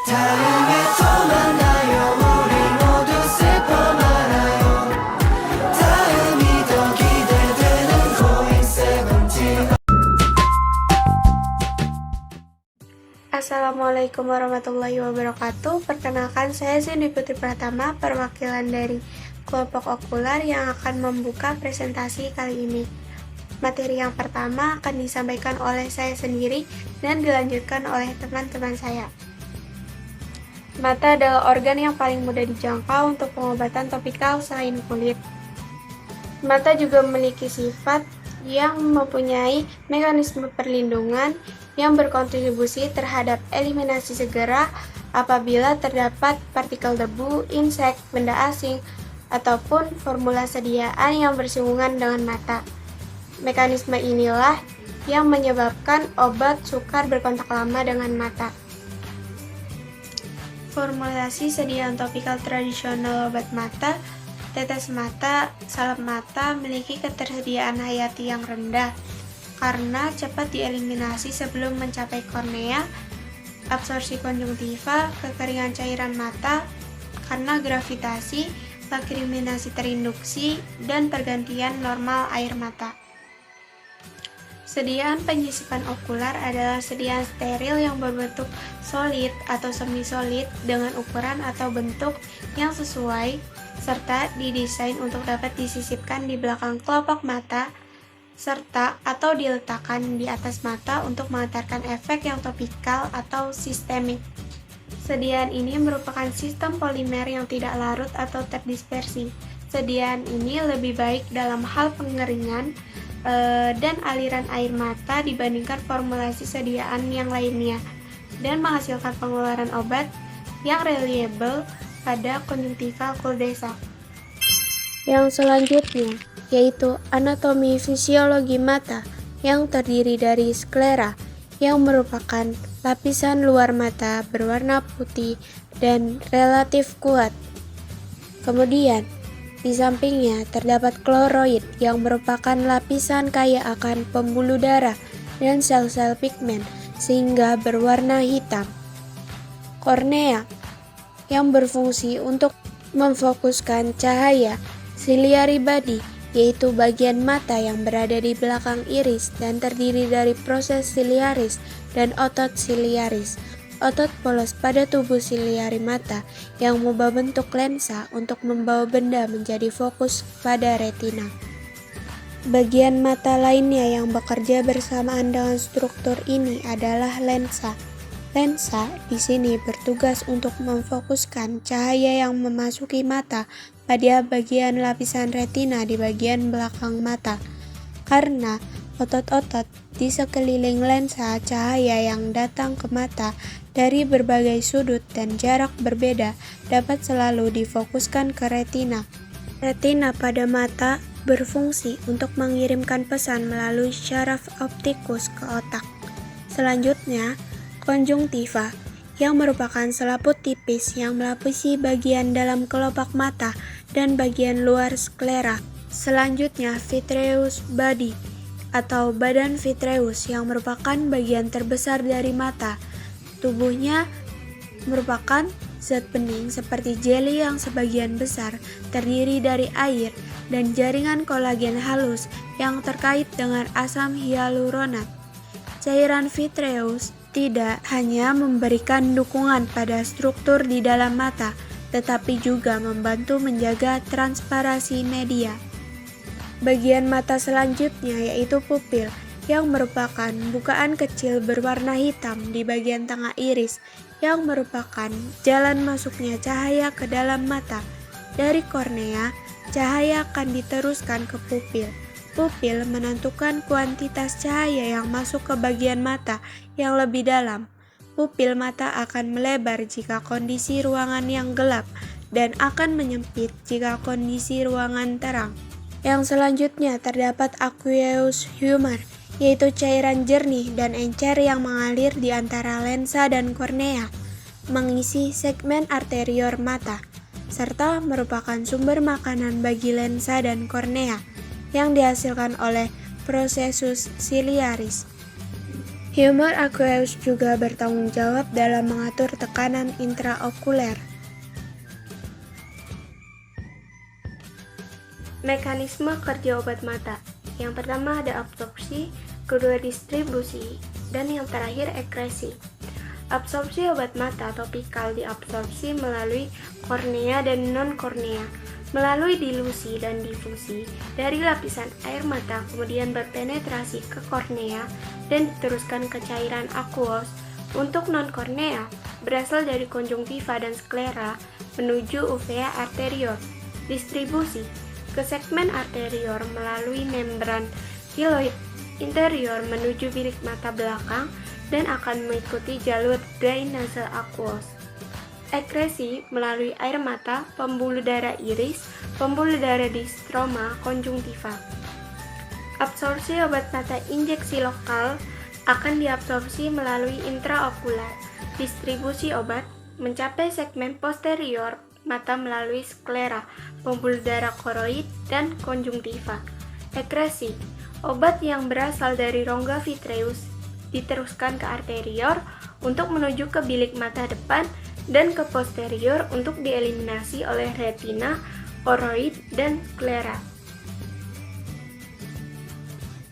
다음에 또 만나요 우리 모두 슬퍼 말아요 다음이 더 기대되는 Going Seventeen. Assalamualaikum warahmatullahi wabarakatuh. Perkenalkan, saya Cindy Putri Pratama, perwakilan dari kelompok okular yang akan membuka presentasi kali ini. Materi yang pertama akan disampaikan oleh saya sendiri dan dilanjutkan oleh teman-teman saya. Mata adalah organ yang paling mudah dijangkau untuk pengobatan topikal selain kulit. Mata juga memiliki sifat yang mempunyai mekanisme perlindungan yang berkontribusi terhadap eliminasi segera apabila terdapat partikel debu, insek, benda asing, ataupun formula sediaan yang bersinggungan dengan mata. Mekanisme inilah yang menyebabkan obat sukar berkontak lama dengan mata. Formulasi sediaan topikal tradisional obat mata, tetes mata, salep mata memiliki ketersediaan hayati yang rendah karena cepat dieliminasi sebelum mencapai kornea, absorpsi konjungtiva, kekeringan cairan mata karena gravitasi, lakriminasi terinduksi, dan pergantian normal air mata. Sediaan penyisipan okular adalah sediaan steril yang berbentuk solid atau semi-solid dengan ukuran atau bentuk yang sesuai serta didesain untuk dapat disisipkan di belakang kelopak mata serta atau diletakkan di atas mata untuk mengantarkan efek yang topikal atau sistemik. Sediaan ini merupakan sistem polimer yang tidak larut atau terdispersi. Sediaan ini lebih baik dalam hal pengeringan dan aliran air mata dibandingkan formulasi sediaan yang lainnya dan menghasilkan pengeluaran obat yang reliable pada konjungtiva kuldesak. Yang selanjutnya yaitu anatomi fisiologi mata yang terdiri dari sklera yang merupakan lapisan luar mata berwarna putih dan relatif kuat. Kemudian di sampingnya terdapat kloroid yang merupakan lapisan kaya akan pembuluh darah dan sel-sel pigmen sehingga berwarna hitam. Kornea yang berfungsi untuk memfokuskan cahaya, ciliary body yaitu bagian mata yang berada di belakang iris dan terdiri dari proses siliaris dan otot siliaris. Otot polos pada tubuh siliari mata yang mengubah bentuk lensa untuk membawa benda menjadi fokus pada retina. Bagian mata lainnya yang bekerja bersamaan dengan struktur ini adalah lensa. Lensa di sini bertugas untuk memfokuskan cahaya yang memasuki mata pada bagian lapisan retina di bagian belakang mata. Karena otot-otot di sekeliling lensa cahaya yang datang ke mata dari berbagai sudut dan jarak berbeda dapat selalu difokuskan ke retina. Retina pada mata berfungsi untuk mengirimkan pesan melalui syaraf optikus ke otak. Selanjutnya, konjungtiva yang merupakan selaput tipis yang melapisi bagian dalam kelopak mata dan bagian luar sklera. Selanjutnya, vitreous body atau badan vitreus yang merupakan bagian terbesar dari mata. Tubuhnya merupakan zat bening seperti jeli yang sebagian besar terdiri dari air dan jaringan kolagen halus yang terkait dengan asam hyaluronat. Cairan vitreus tidak hanya memberikan dukungan pada struktur di dalam mata, tetapi juga membantu menjaga transparasi media. Bagian mata selanjutnya yaitu pupil, yang merupakan bukaan kecil berwarna hitam di bagian tengah iris yang merupakan jalan masuknya cahaya ke dalam mata. Dari kornea, cahaya akan diteruskan ke pupil. Pupil menentukan kuantitas cahaya yang masuk ke bagian mata yang lebih dalam. Pupil mata akan melebar jika kondisi ruangan yang gelap dan akan menyempit jika kondisi ruangan terang. Yang selanjutnya terdapat aqueous humor, yaitu cairan jernih dan encer yang mengalir di antara lensa dan kornea, mengisi segmen arterior mata, serta merupakan sumber makanan bagi lensa dan kornea yang dihasilkan oleh prosesus ciliaris. Humor aqueous juga bertanggung jawab dalam mengatur tekanan intraokuler. Mekanisme kerja obat mata. Yang pertama ada absorpsi, kedua distribusi, dan yang terakhir ekresi. Absorpsi obat mata topikal diabsorpsi melalui kornea dan non-kornea, melalui dilusi dan difusi dari lapisan air mata, kemudian berpenetrasi ke kornea dan diteruskan ke cairan aqueous. Untuk non-kornea, berasal dari konjungtiva dan sklera menuju uvea arterior. Distribusi ke segmen arterior melalui membran hiloid interior menuju bilik mata belakang dan akan mengikuti jalur drainase aqueous. Ekresi melalui air mata, pembuluh darah iris, pembuluh darah di stroma konjungtiva. Absorpsi obat mata injeksi lokal akan diabsorpsi melalui intraokular. Distribusi obat mencapai segmen posterior mata melalui sklera, pembuluh darah koroid, dan konjungtiva. Ekresi obat yang berasal dari rongga vitreus diteruskan ke arterior untuk menuju ke bilik mata depan dan ke posterior untuk dieliminasi oleh retina, koroid, dan sklera.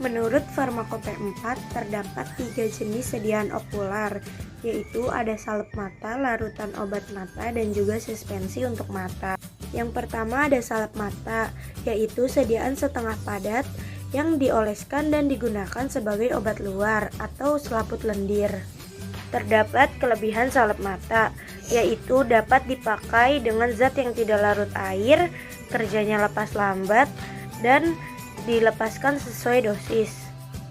Menurut Farmakope 4, terdapat 3 jenis sediaan okular, yaitu ada salep mata, larutan obat mata, dan juga suspensi untuk mata. Yang pertama ada salep mata, yaitu sediaan setengah padat yang dioleskan dan digunakan sebagai obat luar atau selaput lendir. Terdapat kelebihan salep mata, yaitu dapat dipakai dengan zat yang tidak larut air, kerjanya lepas lambat, dan dilepaskan sesuai dosis.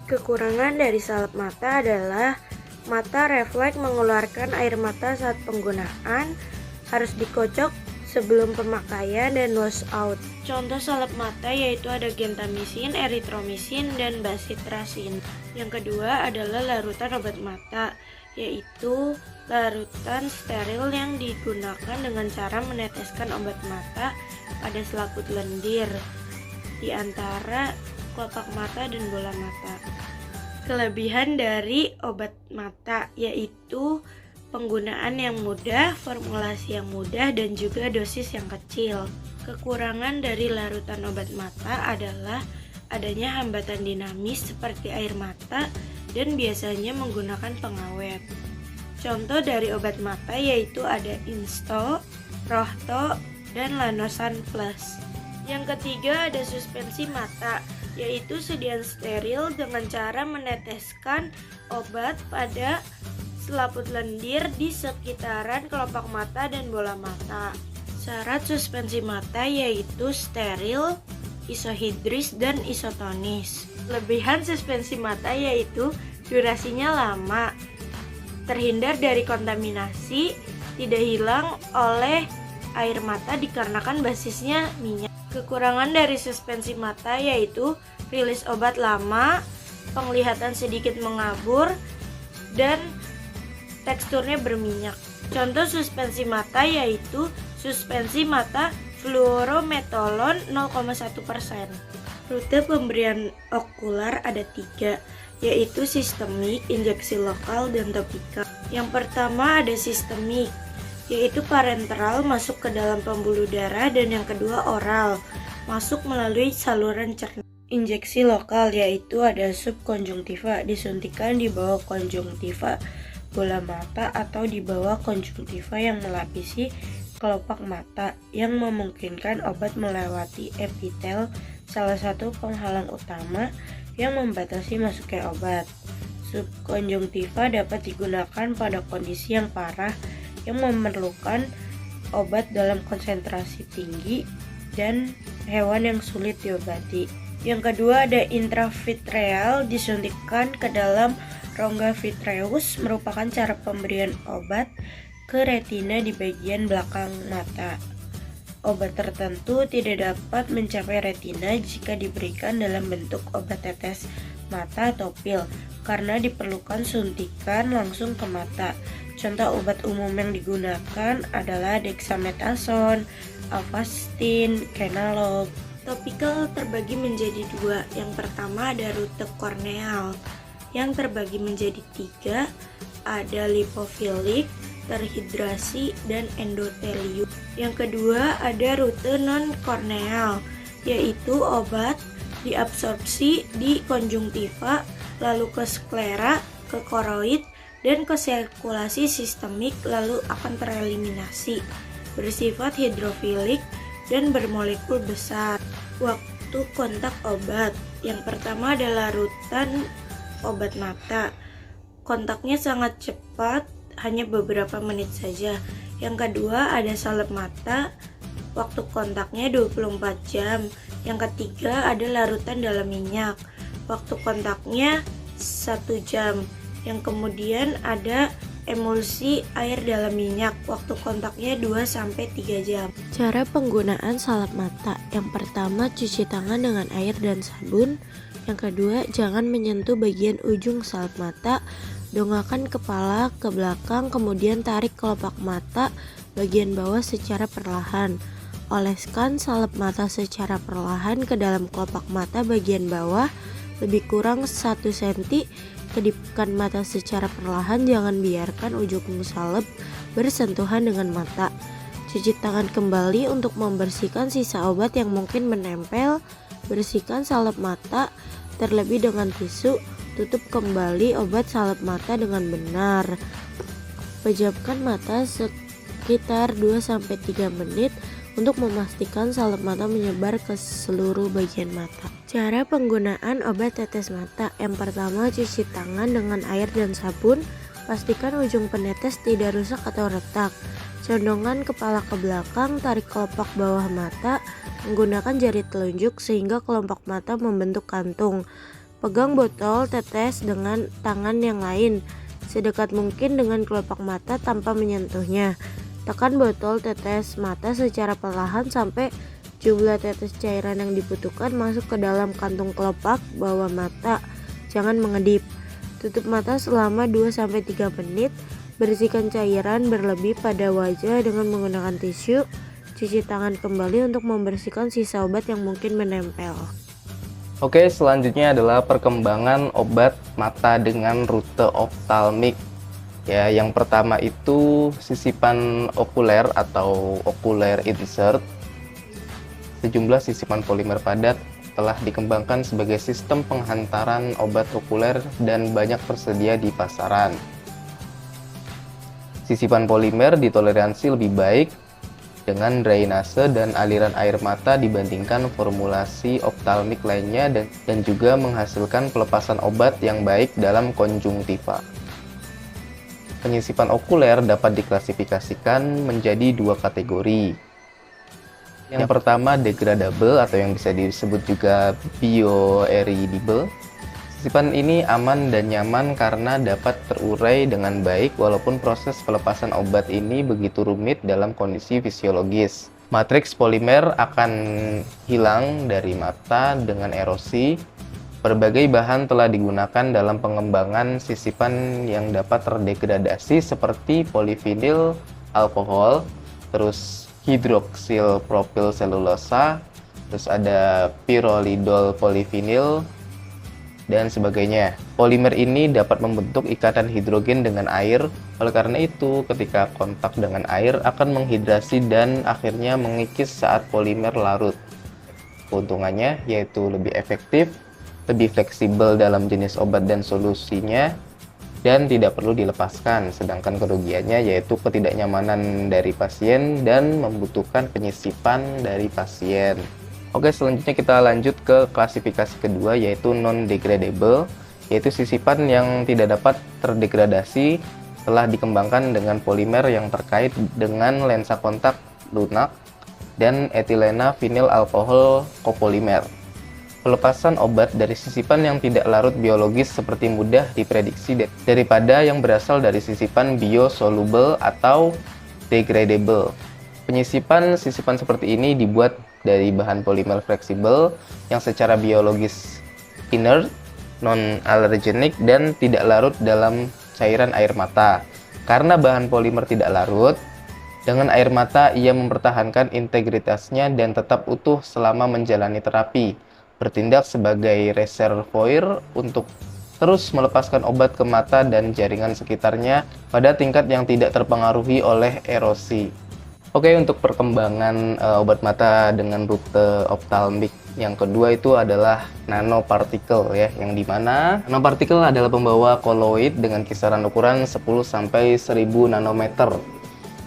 Kekurangan dari salep mata adalah mata refleks mengeluarkan air mata saat penggunaan, harus dikocok sebelum pemakaian, dan wash out. Contoh salep mata yaitu ada gentamisin, eritromisin, dan basitrasin. Yang kedua adalah larutan obat mata, yaitu larutan steril yang digunakan dengan cara meneteskan obat mata pada selaput lendir di antara kelopak mata dan bola mata. Kelebihan dari obat mata yaitu penggunaan yang mudah, formulasi yang mudah, dan juga dosis yang kecil. Kekurangan dari larutan obat mata adalah adanya hambatan dinamis seperti air mata dan biasanya menggunakan pengawet. Contoh dari obat mata yaitu ada Insto, Rohto, dan Lanosan Plus. Yang ketiga ada suspensi mata, yaitu sediaan steril dengan cara meneteskan obat pada selaput lendir di sekitaran kelopak mata dan bola mata. Syarat suspensi mata yaitu steril, isohidris, dan isotonis. Kelebihan suspensi mata yaitu durasinya lama, terhindar dari kontaminasi, tidak hilang oleh air mata dikarenakan basisnya minyak. Kekurangan dari suspensi mata yaitu rilis obat lama, penglihatan sedikit mengabur, dan teksturnya berminyak. Contoh suspensi mata yaitu suspensi mata fluorometolon 0,1%. Rute pemberian okular ada 3, yaitu sistemik, injeksi lokal, dan topikal. Yang pertama ada sistemik, yaitu parenteral masuk ke dalam pembuluh darah, dan yang kedua oral masuk melalui saluran cerna. Injeksi lokal yaitu ada subkonjungtiva, disuntikan di bawah konjungtiva bola mata atau di bawah konjungtiva yang melapisi kelopak mata, yang memungkinkan obat melewati epitel, salah satu penghalang utama yang membatasi masuknya obat. Subkonjungtiva dapat digunakan pada kondisi yang parah yang memerlukan obat dalam konsentrasi tinggi dan hewan yang sulit diobati. Yang kedua ada intravitreal, disuntikkan ke dalam rongga vitreus, merupakan cara pemberian obat ke retina di bagian belakang mata. Obat tertentu tidak dapat mencapai retina jika diberikan dalam bentuk obat tetes mata atau pil, karena diperlukan suntikan langsung ke mata. Contoh obat umum yang digunakan adalah dexamethasone, avastin, kenolog. Topikal terbagi menjadi 2. Yang pertama ada rute korneal, yang terbagi menjadi 3, ada lipofilik, terhidrasi, dan endotelium. Yang kedua ada rute non-korneal, yaitu obat diabsorpsi di konjungtiva, lalu ke sklera, ke koroid, dan ke sirkulasi sistemik, lalu akan tereliminasi. Bersifat hidrofilik dan bermolekul besar. Waktu kontak obat. Yang pertama adalah larutan obat mata. Kontaknya sangat cepat, hanya beberapa menit saja. Yang kedua ada salep mata. Waktu kontaknya 24 jam. Yang ketiga ada larutan dalam minyak. Waktu kontaknya 1 jam. Yang kemudian ada emulsi air dalam minyak, waktu kontaknya 2-3 jam. Cara penggunaan salep mata. Yang pertama, cuci tangan dengan air dan sabun. Yang kedua, jangan menyentuh bagian ujung salep mata. Dongakkan kepala ke belakang, kemudian tarik kelopak mata bagian bawah secara perlahan. Oleskan salep mata secara perlahan ke dalam kelopak mata bagian bawah lebih kurang 1 cm. Kedipkan mata secara perlahan, jangan biarkan ujung salep bersentuhan dengan mata. Cuci tangan kembali untuk membersihkan sisa obat yang mungkin menempel. Bersihkan salep mata terlebih dengan tisu. Tutup kembali obat salep mata dengan benar. Pejamkan mata sekitar 2-3 menit untuk memastikan salep mata menyebar ke seluruh bagian mata. Cara penggunaan obat tetes mata. Yang pertama, cuci tangan dengan air dan sabun. Pastikan ujung penetes tidak rusak atau retak. Condongkan kepala ke belakang, tarik kelopak bawah mata menggunakan jari telunjuk sehingga kelopak mata membentuk kantung. Pegang botol tetes dengan tangan yang lain sedekat mungkin dengan kelopak mata tanpa menyentuhnya. Tekan botol tetes mata secara perlahan sampai jumlah tetes cairan yang dibutuhkan masuk ke dalam kantung kelopak bawah mata. Jangan mengedip. Tutup mata selama 2-3 menit. Bersihkan cairan berlebih pada wajah dengan menggunakan tisu. Cuci tangan kembali untuk membersihkan sisa obat yang mungkin menempel. Oke, selanjutnya adalah perkembangan obat mata dengan rute oftalmik. Ya, yang pertama itu sisipan okuler atau ocular insert. Sejumlah sisipan polimer padat telah dikembangkan sebagai sistem penghantaran obat okuler dan banyak tersedia di pasaran. Sisipan polimer ditoleransi lebih baik dengan drainase dan aliran air mata dibandingkan formulasi oftalmik lainnya dan juga menghasilkan pelepasan obat yang baik dalam konjungtiva. Penyisipan okuler dapat diklasifikasikan menjadi 2 kategori. Yang pertama degradable atau yang bisa disebut juga bioerodible. Sisipan ini aman dan nyaman karena dapat terurai dengan baik walaupun proses pelepasan obat ini begitu rumit dalam kondisi fisiologis. Matriks polimer akan hilang dari mata dengan erosi. Berbagai bahan telah digunakan dalam pengembangan sisipan yang dapat terdegradasi seperti polivinil alkohol, terus hidroksil propil selulosa, terus ada pyrrolidol polivinil, dan sebagainya. Polimer ini dapat membentuk ikatan hidrogen dengan air, oleh karena itu ketika kontak dengan air akan menghidrasi dan akhirnya mengikis saat polimer larut. Keuntungannya yaitu lebih efektif, lebih fleksibel dalam jenis obat dan solusinya, dan tidak perlu dilepaskan, sedangkan kerugiannya yaitu ketidaknyamanan dari pasien dan membutuhkan penyisipan dari pasien. Oke, selanjutnya kita lanjut ke klasifikasi kedua yaitu non-degradable, yaitu sisipan yang tidak dapat terdegradasi telah dikembangkan dengan polimer yang terkait dengan lensa kontak lunak dan etilena vinyl alkohol copolymer. Pelepasan obat dari sisipan yang tidak larut biologis seperti mudah diprediksi daripada yang berasal dari sisipan biosoluble atau degradable. Penyisipan sisipan seperti ini dibuat dari bahan polimer fleksibel yang secara biologis inert, non-allergenic, dan tidak larut dalam cairan air mata. Karena bahan polimer tidak larut, dengan air mata ia mempertahankan integritasnya dan tetap utuh selama menjalani terapi, bertindak sebagai reservoir untuk terus melepaskan obat ke mata dan jaringan sekitarnya pada tingkat yang tidak terpengaruhi oleh erosi. Oke, untuk perkembangan obat mata dengan rute optalmik yang kedua itu adalah nanopartikel ya, yang dimana nanopartikel adalah pembawa koloid dengan kisaran ukuran 10-1000 nanometer.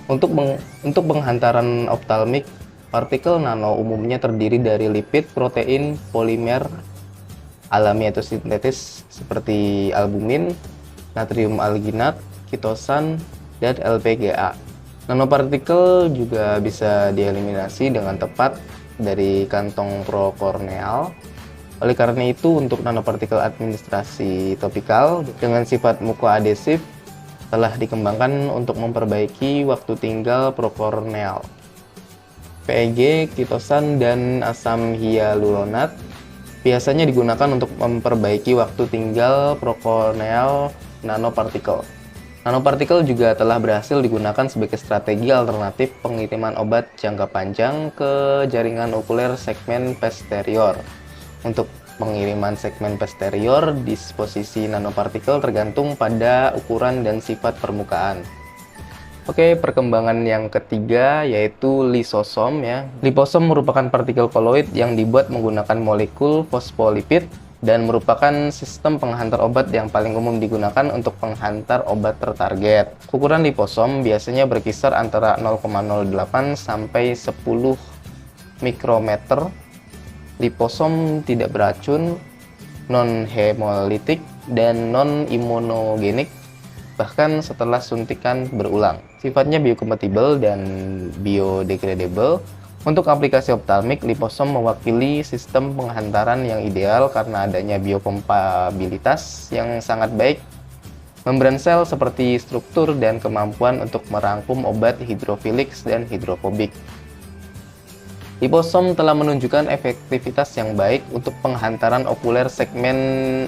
Untuk penghantaran optalmik, partikel nano umumnya terdiri dari lipid, protein, polimer alami atau sintetis seperti albumin, natrium alginat, kitosan, dan LPGA. Nanopartikel juga bisa dieliminasi dengan tepat dari kantong prokorneal. Oleh karena itu, untuk nanopartikel administrasi topikal dengan sifat mukoadesif telah dikembangkan untuk memperbaiki waktu tinggal prokorneal. PEG, kitosan, dan asam hyaluronat biasanya digunakan untuk memperbaiki waktu tinggal prokorneal nanopartikel. Nanopartikel juga telah berhasil digunakan sebagai strategi alternatif pengiriman obat jangka panjang ke jaringan okuler segmen posterior. Untuk pengiriman segmen posterior, disposisi nanopartikel tergantung pada ukuran dan sifat permukaan. Oke, perkembangan yang ketiga yaitu lisosom ya. Liposom merupakan partikel koloid yang dibuat menggunakan molekul fosfolipid dan merupakan sistem penghantar obat yang paling umum digunakan untuk penghantar obat tertarget. Ukuran liposom biasanya berkisar antara 0,08 sampai 10 mikrometer. Liposom tidak beracun, non-hemolitik, dan non-imunogenik bahkan setelah suntikan berulang. Sifatnya biokompatibel dan biodegradable. Untuk aplikasi optalmik, liposom mewakili sistem penghantaran yang ideal karena adanya biokompatibilitas yang sangat baik, membran sel seperti struktur dan kemampuan untuk merangkum obat hidrofilik dan hidrofobik. Liposom telah menunjukkan efektivitas yang baik untuk penghantaran okuler segmen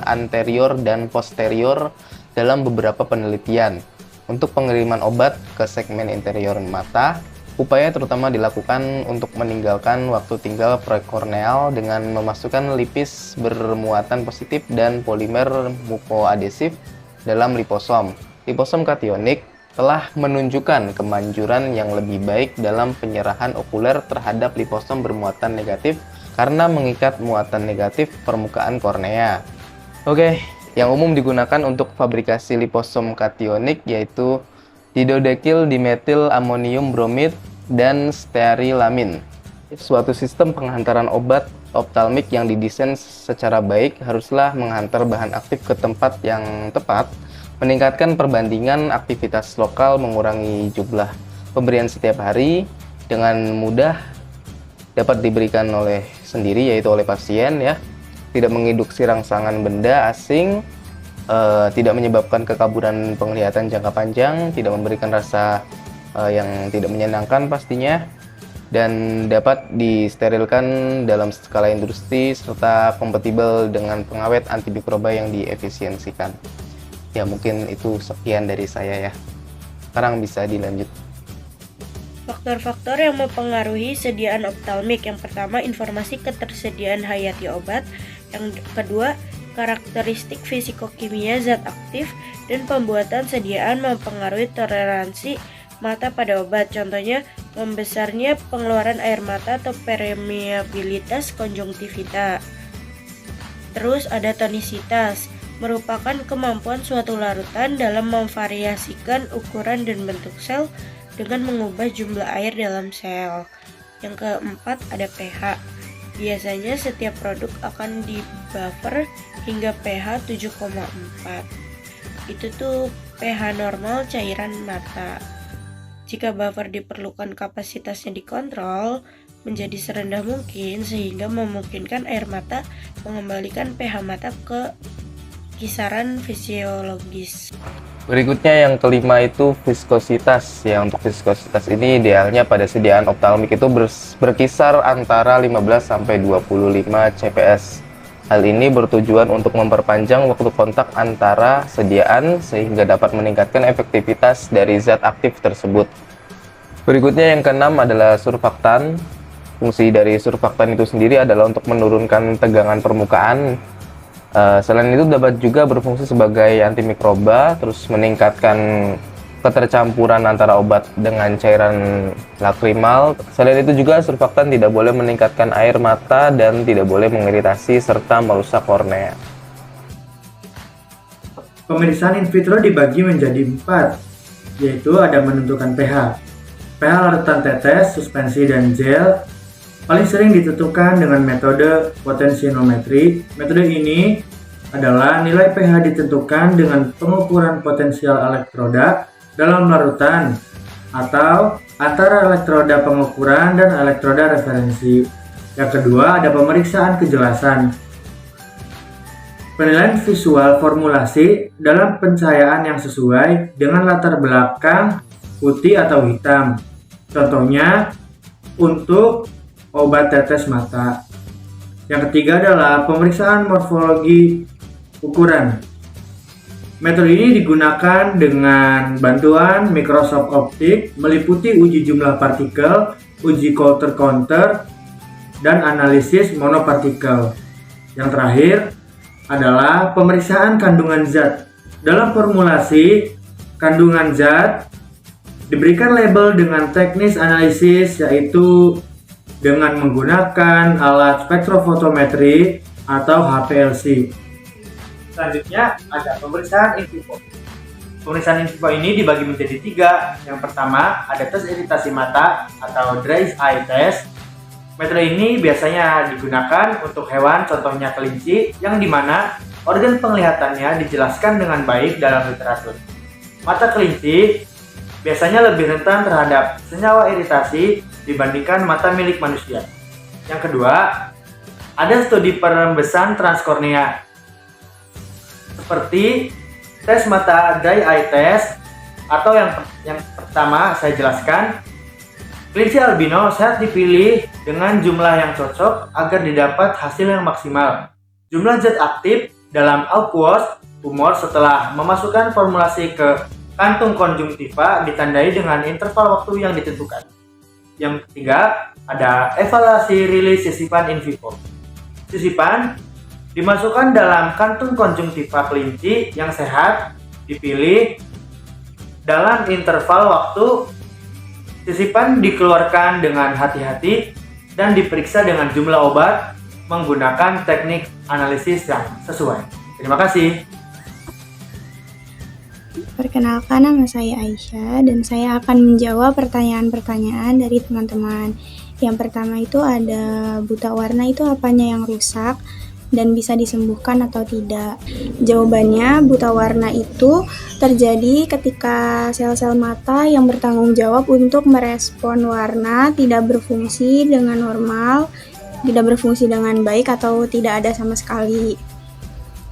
anterior dan posterior dalam beberapa penelitian. Untuk pengiriman obat ke segmen interior mata, upaya terutama dilakukan untuk meninggalkan waktu tinggal prekorneal dengan memasukkan lipis bermuatan positif dan polimer mukoadesif dalam liposom. Liposom kationik telah menunjukkan kemanjuran yang lebih baik dalam penyerahan okuler terhadap liposom bermuatan negatif karena mengikat muatan negatif permukaan kornea. Oke, yang umum digunakan untuk fabrikasi liposom kationik yaitu didodecyl dimetil amonium bromid dan stearilamin. Suatu sistem penghantaran obat optalmik yang didesain secara baik haruslah menghantar bahan aktif ke tempat yang tepat, meningkatkan perbandingan aktivitas lokal, mengurangi jumlah pemberian setiap hari, dengan mudah dapat diberikan oleh sendiri yaitu oleh pasien ya, tidak menginduksi rangsangan benda asing, tidak menyebabkan kekaburan penglihatan jangka panjang, tidak memberikan rasa yang tidak menyenangkan pastinya, dan dapat disterilkan dalam skala industri serta kompatibel dengan pengawet antimikroba yang diefisiensikan. Ya, mungkin itu sekian dari saya ya. Sekarang bisa dilanjut. Faktor-faktor yang mempengaruhi sediaan optalmik. Yang pertama, informasi ketersediaan hayati obat. Yang kedua, karakteristik fisikokimia zat aktif dan pembuatan sediaan mempengaruhi toleransi mata pada obat. Contohnya, membesarnya pengeluaran air mata atau permeabilitas konjungtivita. Terus ada tonisitas, merupakan kemampuan suatu larutan dalam memvariasikan ukuran dan bentuk sel dengan mengubah jumlah air dalam sel. Yang keempat ada pH. Biasanya setiap produk akan di-buffer hingga pH 7,4. Itu tuh pH normal cairan mata. Jika buffer diperlukan, kapasitasnya dikontrol menjadi serendah mungkin sehingga memungkinkan air mata mengembalikan pH mata ke kisaran fisiologis. Berikutnya yang kelima itu viskositas. Ya, untuk viskositas ini idealnya pada sediaan optalmik itu berkisar antara 15 sampai 25 CPS. Hal ini bertujuan untuk memperpanjang waktu kontak antara sediaan sehingga dapat meningkatkan efektivitas dari zat aktif tersebut. Berikutnya yang keenam adalah Selain itu dapat juga berfungsi sebagai antimikroba, terus meningkatkan ketercampuran antara obat dengan cairan lakrimal. Selain itu juga surfaktan tidak boleh meningkatkan air mata dan tidak boleh mengiritasi serta merusak kornea. Pemeriksaan in vitro dibagi menjadi 4, yaitu ada menentukan pH. pH larutan tetes, suspensi, dan gel paling sering ditentukan dengan metode potensinometri. Metode ini adalah nilai pH ditentukan dengan pengukuran potensial elektroda dalam larutan atau antara elektroda pengukuran dan elektroda referensi. Yang kedua ada pemeriksaan kejelasan. Penilaian visual formulasi dalam pencahayaan yang sesuai dengan latar belakang putih atau hitam. Contohnya untuk obat tetes mata. Yang ketiga adalah pemeriksaan morfologi ukuran. Metode ini digunakan dengan bantuan mikroskop optik, meliputi uji jumlah partikel, uji Coulter-Counter, dan analisis monopartikel. Yang terakhir adalah pemeriksaan kandungan zat. Dalam formulasi kandungan zat diberikan label dengan teknis analisis, yaitu dengan menggunakan alat spektrofotometri atau HPLC. Selanjutnya ada pemeriksaan in vivo. Pemeriksaan in vivo ini dibagi menjadi 3. Yang pertama ada tes iritasi mata atau dry eye test. Metode ini biasanya digunakan untuk hewan, contohnya kelinci, yang dimana organ penglihatannya dijelaskan dengan baik dalam literatur. Mata kelinci biasanya lebih rentan terhadap senyawa iritasi dibandingkan mata milik manusia. Yang kedua, ada studi perembesan transkornea, seperti tes mata dry eye test, atau yang pertama saya jelaskan, kelinci albino sehat dipilih dengan jumlah yang cocok agar didapat hasil yang maksimal. Jumlah zat aktif dalam aqueous humor setelah memasukkan formulasi ke kantung konjungtiva ditandai dengan interval waktu yang ditentukan. Yang ketiga, ada evaluasi rilis sisipan in vivo. Sisipan dimasukkan dalam kantung konjungtiva kelinci yang sehat, dipilih dalam interval waktu. Sisipan dikeluarkan dengan hati-hati dan diperiksa dengan jumlah obat menggunakan teknik analisis yang sesuai. Terima kasih. Perkenalkan, nama saya Aisyah dan saya akan menjawab pertanyaan-pertanyaan dari teman-teman. Yang pertama itu ada buta warna itu apanya yang rusak dan bisa disembuhkan atau tidak. Jawabannya, buta warna itu terjadi ketika sel-sel mata yang bertanggung jawab untuk merespon warna tidak berfungsi dengan normal, tidak berfungsi dengan baik atau tidak ada sama sekali.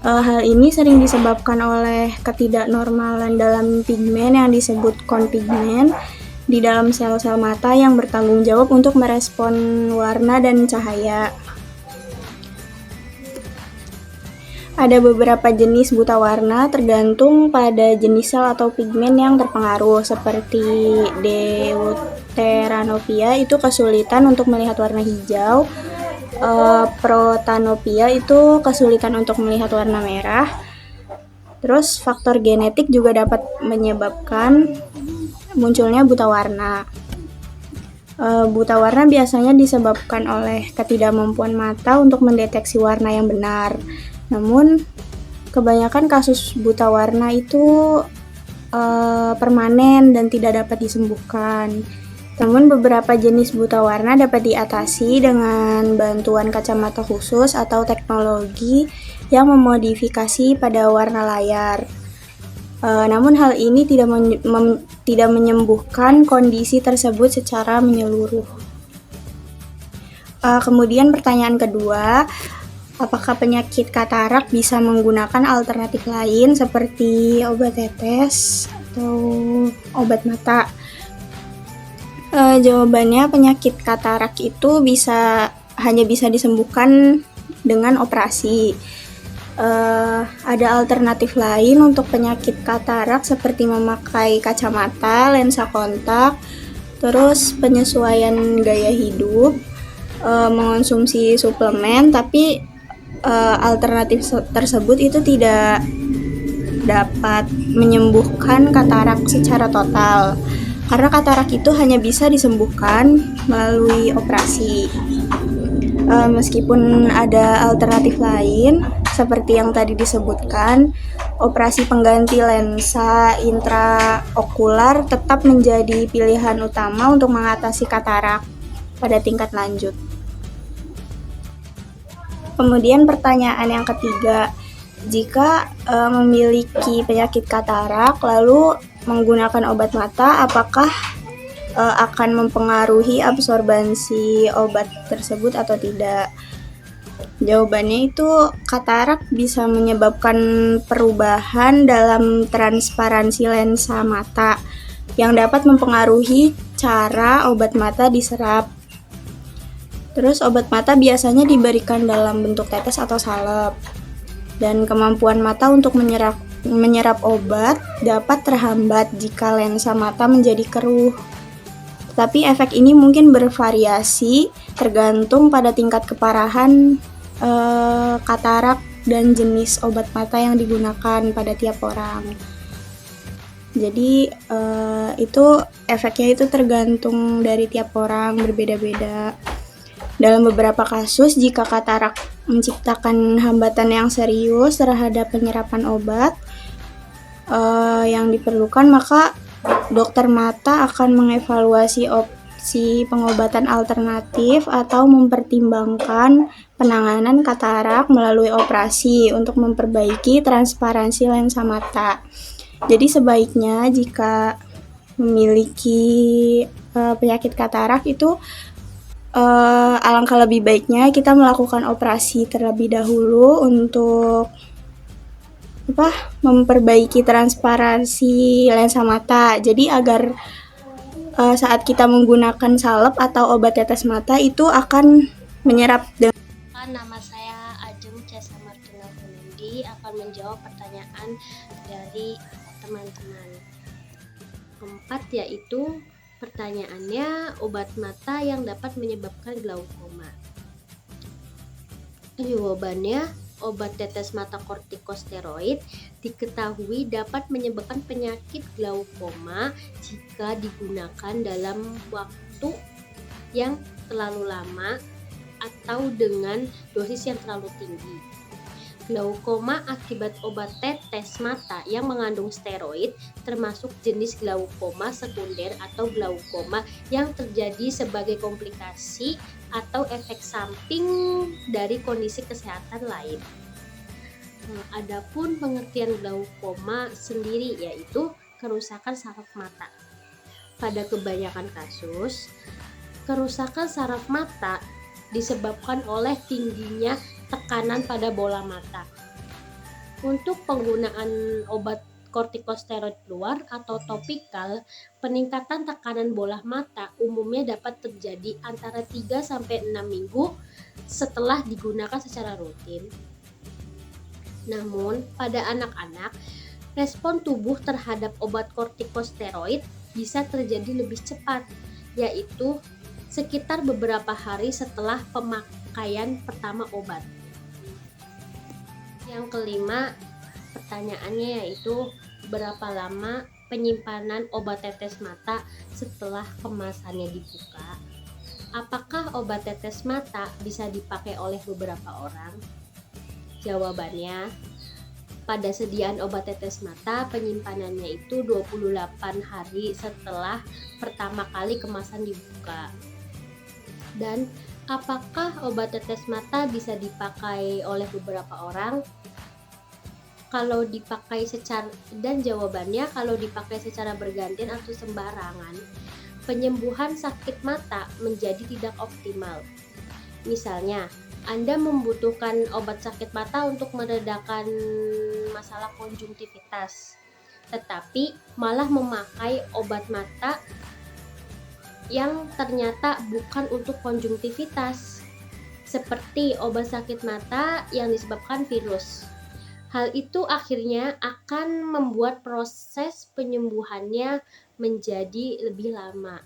Hal ini sering disebabkan oleh ketidaknormalan dalam pigmen yang disebut konpigmen di dalam sel-sel mata yang bertanggung jawab untuk merespon warna dan cahaya. Ada beberapa jenis buta warna tergantung pada jenis sel atau pigmen yang terpengaruh, seperti deuteranopia itu kesulitan untuk melihat warna hijau, protanopia itu kesulitan untuk melihat warna merah. Terus faktor genetik juga dapat menyebabkan munculnya buta warna. Buta warna biasanya disebabkan oleh ketidakmampuan mata untuk mendeteksi warna yang benar. Namun kebanyakan kasus buta warna itu permanen dan tidak dapat disembuhkan. Namun beberapa jenis buta warna dapat diatasi dengan bantuan kacamata khusus atau teknologi yang memodifikasi pada warna layar. Namun hal ini tidak menyembuhkan kondisi tersebut secara menyeluruh. Kemudian pertanyaan kedua, apakah penyakit katarak bisa menggunakan alternatif lain seperti obat tetes atau obat mata? Jawabannya, penyakit katarak itu hanya bisa disembuhkan dengan operasi. Ada alternatif lain untuk penyakit katarak seperti memakai kacamata, lensa kontak, terus penyesuaian gaya hidup, mengonsumsi suplemen, tapi alternatif tersebut itu tidak dapat menyembuhkan katarak secara total, karena katarak itu hanya bisa disembuhkan melalui operasi. Meskipun ada alternatif lain seperti yang tadi disebutkan, operasi pengganti lensa intraokular tetap menjadi pilihan utama untuk mengatasi katarak pada tingkat lanjut. Kemudian pertanyaan yang ketiga, jika memiliki penyakit katarak lalu menggunakan obat mata, apakah akan mempengaruhi absorbansi obat tersebut atau tidak? Jawabannya itu, katarak bisa menyebabkan perubahan dalam transparansi lensa mata yang dapat mempengaruhi cara obat mata diserap. Terus obat mata biasanya diberikan dalam bentuk tetes atau salep, dan kemampuan mata untuk menyerap obat dapat terhambat jika lensa mata menjadi keruh. Tapi efek ini mungkin bervariasi tergantung pada tingkat keparahan katarak dan jenis obat mata yang digunakan pada tiap orang. Jadi itu efeknya itu tergantung dari tiap orang, berbeda-beda. Dalam beberapa kasus, jika katarak menciptakan hambatan yang serius terhadap penyerapan obat yang diperlukan, maka dokter mata akan mengevaluasi opsi pengobatan alternatif atau mempertimbangkan penanganan katarak melalui operasi untuk memperbaiki transparansi lensa mata. Jadi sebaiknya jika memiliki penyakit katarak itu alangkah lebih baiknya kita melakukan operasi terlebih dahulu untuk memperbaiki transparansi lensa mata. Jadi agar saat kita menggunakan salep atau obat tetes mata itu akan menyerap. Nama saya Ajeng Cesa Martina Hunendi, akan menjawab pertanyaan dari teman-teman. Keempat, yaitu pertanyaannya, obat mata yang dapat menyebabkan glaukoma. Jawabannya, obat tetes mata kortikosteroid diketahui dapat menyebabkan penyakit glaukoma jika digunakan dalam waktu yang terlalu lama atau dengan dosis yang terlalu tinggi. Glaukoma akibat obat tetes mata yang mengandung steroid termasuk jenis glaukoma sekunder atau glaukoma yang terjadi sebagai komplikasi atau efek samping dari kondisi kesehatan lain. Adapun pengertian glaukoma sendiri yaitu kerusakan saraf mata. Pada kebanyakan kasus, kerusakan saraf mata disebabkan oleh tingginya tekanan pada bola mata. Untuk penggunaan obat kortikosteroid luar atau topikal, peningkatan tekanan bola mata umumnya dapat terjadi antara 3-6 minggu setelah digunakan secara rutin. Namun, pada anak-anak, respon tubuh terhadap obat kortikosteroid bisa terjadi lebih cepat, yaitu sekitar beberapa hari setelah pemakaian pertama obat. Yang kelima, pertanyaannya yaitu berapa lama penyimpanan obat tetes mata setelah kemasannya dibuka? Apakah obat tetes mata bisa dipakai oleh beberapa orang? Jawabannya, pada sediaan obat tetes mata penyimpanannya itu 28 hari setelah pertama kali kemasan dibuka. Dan apakah obat tetes mata bisa dipakai oleh beberapa orang? Kalau dipakai jawabannya kalau dipakai secara bergantian atau sembarangan, penyembuhan sakit mata menjadi tidak optimal. Misalnya, Anda membutuhkan obat sakit mata untuk meredakan masalah konjungtivitas, tetapi malah memakai obat mata yang ternyata bukan untuk konjungtivitas, seperti obat sakit mata yang disebabkan virus. Hal itu akhirnya akan membuat proses penyembuhannya menjadi lebih lama.